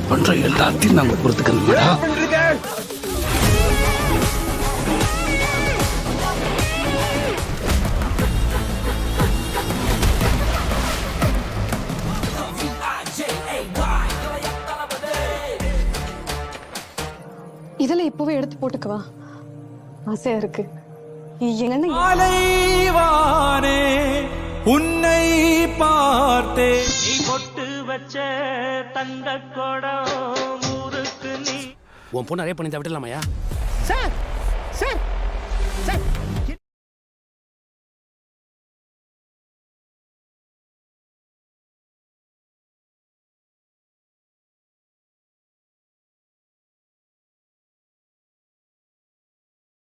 பண்ற எல்லாத்தையும் நாங்க பொறுத்துக்கணுமாடா? இதெல்லாம் இப்பவே எடுத்து போட்டுக்கவா, ஆசையா இருக்கு. எங்க உன்னை பார்த்தே நீ பொட்டு வச்ச தங்க கொடம் ஊருக்கு நீ உன் பொண்ணு நிறைய பண்ணி விடலாமையா? Sir sir sir